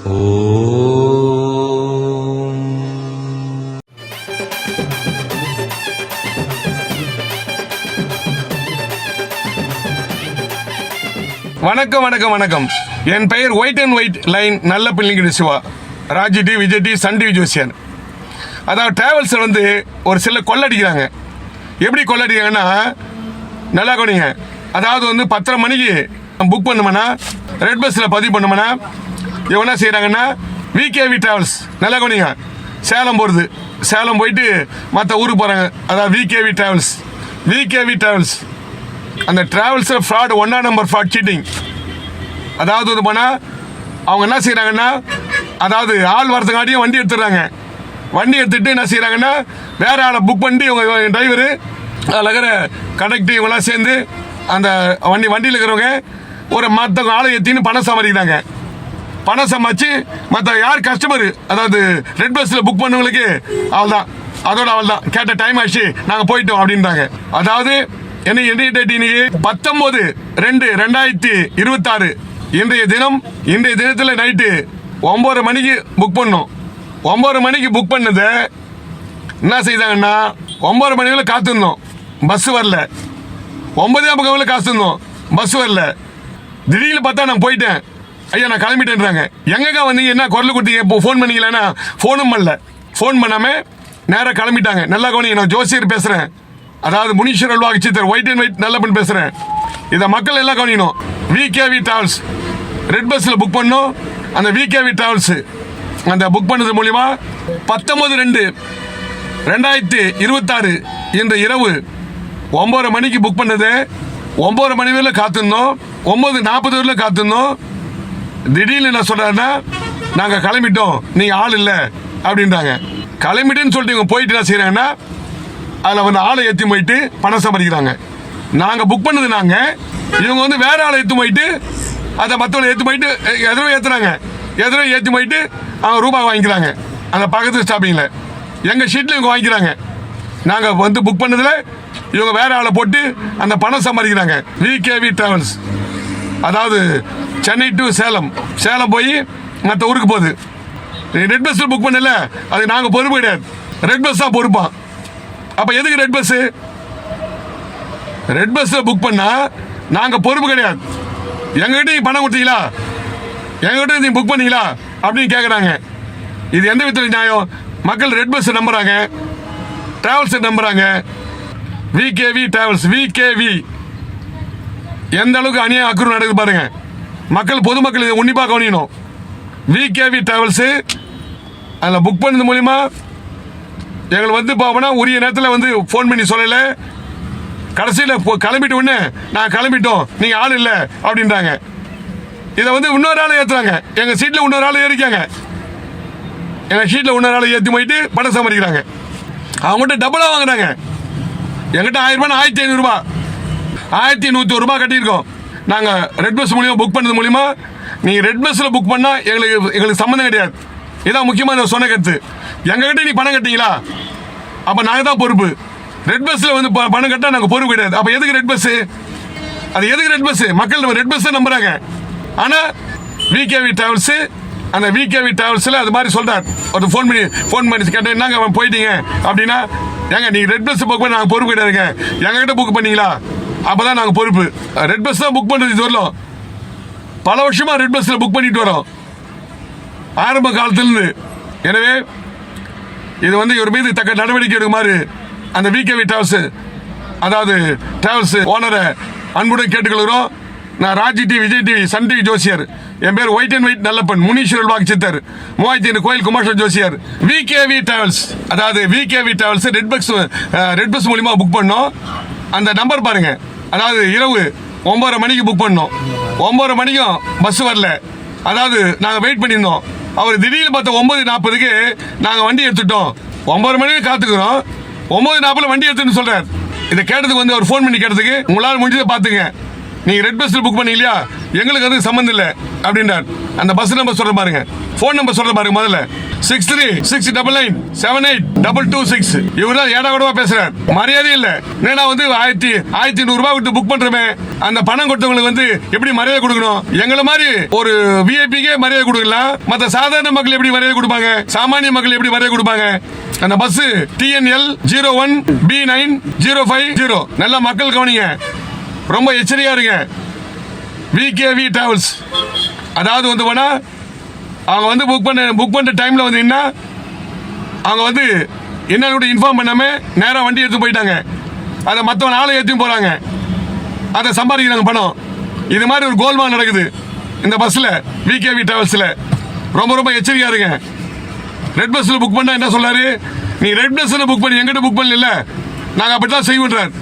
வணக்கம் வணக்கம் வணக்கம். என் பெயர் ஒயிட் அண்ட் ஒயிட் லைன் நல்ல பிள்ளைங்க Siva, Raj TV, Vijay TV, Sun TV ஜோசியர். அதாவது டிராவல்ஸில் வந்து ஒரு சில கொள்ளடிக்கிறாங்க. எப்படி கொள்ளடிக்கிறாங்கன்னா, நல்லா கவனிங்க. அதாவது வந்து 10:30 மணிக்கு புக் பண்ணுமானா, ரெட் பஸ்ஸில் பதிவு பண்ணுமானா, இவங்க என்ன செய்கிறாங்கன்னா, விகேவி டிராவல்ஸ், நல்லா கவனிங்க, சேலம் போகிறது, சேலம் போயிட்டு மற்ற ஊருக்கு போகிறாங்க. அதாவது விகேவி டிராவல்ஸ் அந்த டிராவல்ஸில் ஃப்ராட், 1ஆம் நம்பர் ஃப்ராட், சீட்டிங். அதாவது இது பண்ணால் அவங்க என்ன செய்கிறாங்கன்னா, அதாவது ஆள் வரதுக்காட்டியும் வண்டி எடுத்துடுறாங்க. வண்டி எடுத்துகிட்டு என்ன செய்கிறாங்கன்னா, வேறு ஆளை புக் பண்ணி இவங்க டிரைவரு, அதில் இருக்கிற கண்டக்டர் இவங்களாம் சேர்ந்து அந்த வண்டியில் இருக்கிறவங்க ஒரு மற்ற ஆளை ஏற்றின்னு பணம் சம்பாதிக்கிறாங்க. பணம் சம்பாதிச்சு மற்ற யார் கஸ்டமரு, அதாவது ரெட் பஸ்ஸில் புக் பண்ணவங்களுக்கு அவள் தான் கேட்ட டைம் ஆச்சு, நாங்கள் போயிட்டோம் அப்படின்றாங்க. அதாவது என்ன டேட் இன்னைக்கு 19/2/2026. இன்றைய தினத்தில் நைட்டு 9:30 மணிக்கு புக் பண்ணோம். 9:30 மணிக்கு புக் பண்ணதை என்ன செய்தாங்கன்னா, 9:30 மணிக்குள்ள காத்திருந்தோம், பஸ் வரல. 9:50 காத்திருந்தோம், பஸ் வரல. திடீர்னு பார்த்தா நான் போயிட்டேன், ஐயா நான் கிளம்பிட்டேன்றாங்க. எங்கக்கா வந்தீங்க, என்ன குரல் கொடுத்தீங்க, இப்போ ஃபோன் பண்ணிக்கலன்னா ஃபோனும் பண்ணல. ஃபோன் பண்ணாமல் நேராக கிளம்பிட்டாங்க. நல்லா கவனிங்க, நான் ஜோசியர் பேசுகிறேன். அதாவது முனீஸ்வர் அல்வா சித்தர், ஒயிட் அண்ட் ஒயிட் நல்ல பண்ணி பேசுகிறேன். இதை மக்கள் எல்லாம் கவனிக்கணும். விகேவி டிராவல்ஸ் ரெட் பஸ்ஸில் புக் பண்ணோம். அந்த விகேவி டிராவல்ஸ் அந்த புக் பண்ணது மூலிமா 19/2/2026 இன்று இரவு 9:30 மணிக்கு புக் பண்ணது. 9:30 மணி வரையில் காத்திருந்தோம், 9:40 வரையில் காத்திருந்தோம். திடீர்னு என்ன சொல்கிறாருன்னா, நாங்கள் கிளம்பிட்டோம், நீங்கள் ஆள் இல்லை அப்படின்றாங்க. கிளம்பிட்டுன்னு சொல்லிட்டு இவங்க போயிட்டு என்ன செய்கிறாங்கன்னா, அதில் வந்து ஆளை ஏற்றி போயிட்டு பணம் சம்பாதிக்கிறாங்க. நாங்கள் புக் பண்ணது இவங்க வந்து வேற ஆளை ஏற்றி போயிட்டு அதை மற்றவங்களை ஏற்றி போயிட்டு எதிரோ ஏற்றி போயிட்டு அவங்க ரூபாய் வாங்கிக்கிறாங்க. அந்த பக்கத்து ஸ்டாப்பிங்கில் எங்கள் ஷீட்டில் இவங்க வாங்கிக்கிறாங்க. நாங்கள் வந்து புக் பண்ணதில் இவங்க வேற ஆளை போட்டு அந்த பணம் சம்பாதிக்கிறாங்க. விகேவி டிராவல்ஸ், அதாவது சென்னை டு சேலம் போய் மற்ற ஊருக்கு போகுது. ரெட் பஸ்ஸில் புக் பண்ணல, அது நாங்கள் பொறுப்பு கிடையாது, ரெட் பஸ் தான் பொறுப்பான். அப்ப எதுக்கு ரெட் பஸ் புக் பண்ணா நாங்க பொறுப்பு கிடையாது. எங்ககிட்ட நீங்க பணம் கொடுத்தீங்களா, எங்ககிட்ட நீங்க புக் பண்ணீங்களா அப்படின்னு கேட்கறாங்க. இது எந்த விதத்தில் நியாயம்? மக்கள் ரெட் பஸ் நம்புறாங்க, டிராவல்ஸ் நம்புறாங்க. விகேவி டிராவல்ஸ், விகேவி எந்த அளவுக்கு அநியாயம் அக்குறு நடக்குது பாருங்க. பொதுமக்கள் இதை உன்னிப்பாக கவனிக்கணும். விகேவி டிராவல்ஸ் அதில் புக் பண்ணது மூலியமா எங்களுக்கு வந்து பார்ப்போம்னா உரிய நேரத்தில் வந்து ஃபோன் பண்ணி சொல்லலை. கடைசியில் கிளம்பிட்டு உடனே நான் கிளம்பிட்டோம், நீங்கள் ஆள் இல்லை அப்படின்றாங்க. இதை வந்து இன்னொரு ஆளை ஏற்றுறாங்க. எங்கள் சீட்டில் இன்னொரு ஆள் ஏறிக்காங்க. எங்கள் சீட்டில் இன்னொரு ஆளை ஏற்றி போயிட்டு பணம் சம்பாதிக்கிறாங்க. அவங்ககிட்ட டபுளாக வாங்குறாங்க. எங்கிட்ட 1000 ரூபாய், 1500 ரூபாய், 1101 ரூபாய் கட்டியிருக்கோம். நாங்கள் ரெட் பஸ் மூலியமாக புக் பண்ணது மூலிமா, நீங்கள் ரெட் பஸ்ஸில் புக் பண்ணால் எங்களுக்கு சம்மந்தம் கிடையாது. இதான் முக்கியமாக சொன்ன கருத்து. எங்ககிட்ட நீ பணம் கட்டிங்களா, அப்போ நாங்கள் தான் பொறுப்பு. ரெட் பஸ்ஸில் வந்து பணம் கட்டால் நாங்கள் பொறுப்பு கிடையாது. அப்போ எதுக்கு ரெட் பஸ்ஸு? அது எதுக்கு ரெட் பஸ்ஸு? மக்கள் ரெட் பஸ் நம்புறாங்க. ஆனால் விகேவி டிராவல்ஸு, அந்த விகேவி டிராவல்ஸில் அது மாதிரி சொல்கிறார். ஒரு ஃபோன் பண்ணி கேட்டேன், என்னங்க போயிட்டீங்க அப்படின்னா, ஏங்க நீங்கள் ரெட் பஸ் புக் பண்ணி நாங்கள் பொறுப்பு கிடையாதுங்க, எங்ககிட்ட புக் பண்ணீங்களா, அப்போ தான் நாங்கள் பொறுப்பு. ரெட் பஸ் தான் புக் பண்ணுறது. இது வரலாம் பல வருஷமாக ரெட் பஸ்ஸில் புக் பண்ணிட்டு வரோம், ஆரம்ப காலத்திலிருந்து. எனவே இது வந்து இவர் மீது தக்க நடவடிக்கை எடுக்குமாறு அந்த விகேவி டிராவல்ஸ், அதாவது டிராவல்ஸ் ஓனரை அன்புடன் கேட்டுக்கொள்கிறோம். நான் Raj TV, Vijay TV, Sun TV ஜோசியர். என் பேர் white and white Nallappan, Muneeswar அல்வா சித்தர், 3005 கோயில் குமார் ஜோசியர். விகேவி டிராவல்ஸ், அதாவது விகேவி டிராவல்ஸ் ரெட் பஸ் மூலியமா புக் பண்ணோம். அந்த நம்பர் பாருங்க. அதாவது இரவு 9:30 மணிக்கு புக் பண்ணோம். 9:30 மணிக்கும் பஸ் வரல. அதாவது நாங்கள் வெயிட் பண்ணியிருந்தோம். அவர் திடீர்னு பார்த்த 9:40க்கு நாங்கள் வண்டி எடுத்துட்டோம். 9:30 மணிக்கு காத்துக்கிறோம், 9:40 வண்டி எடுத்துன்னு சொல்றாரு. இதை கேட்டதுக்கு வந்து அவர் ஃபோன் பண்ணி கேட்டதுக்கு, உங்களால் முடிஞ்சதை பார்த்துங்க, நீங்கள் ரெட் பஸ்ஸில் புக் பண்ணி இல்லையா, எங்களுக்கு அது சம்மந்தம் இல்லை அப்படின்றார். அந்த பஸ் நம்பர் சொல்கிற பாருங்க, ஃபோன் நம்பர் சொல்கிற பாருங்க முதல்ல. 6369978226. இவர்தான் ஏடா கூடவா பேசுறாரு. மரியாதை இல்ல. என்னடா வந்து 1100 ரூபாய் விட்டு புக் பண்றமே, அந்த பணம் கொடுத்தவங்களுக்கு வந்து எப்படி மரியாதை கொடுக்கணும்? எங்களை மாதிரி ஒரு விஐபிக்கே மரியாதை கொடுக்கலாம், மற்ற சாதாரண மக்கள் எப்படி மரியாதை கொடுப்பாங்க? சாமானிய மக்கள் எப்படி மரியாதை கொடுப்பாங்க? அந்த பஸ் TNL 01B9050. நல்ல மக்கள் கவனிங்க, ரொம்ப எச்சரிக்கையா இருங்க. VKV டிராவல்ஸ், அதாவது வந்து போனா அவங்க வந்து புக் பண்ண டைம்ல வந்து என்ன, அவங்க வந்து என்னன்னு இன்ஃபார்ம் பண்ணாம நேரா வண்டி எடுத்து போயிட்டாங்க. அதை மற்றவன் ஆளை ஏற்றியும் போறாங்க, அதை சம்பாதிக்கிறாங்க பணம். இது மாதிரி ஒரு கோல்மால் நடக்குது இந்த பஸ்ல, VKV டிராவல்ஸ்ல. ரொம்ப ரொம்ப எச்சரிக்கையா இருங்க. ரெட் பஸ்ல புக் பண்ணா என்ன சொல்றாரு, நீ ரெட் பஸ்ல புக் பண்ணி எங்கிட்ட புக் பண்ணல, நாங்க அப்படித்தான் செய்வோன்றார்.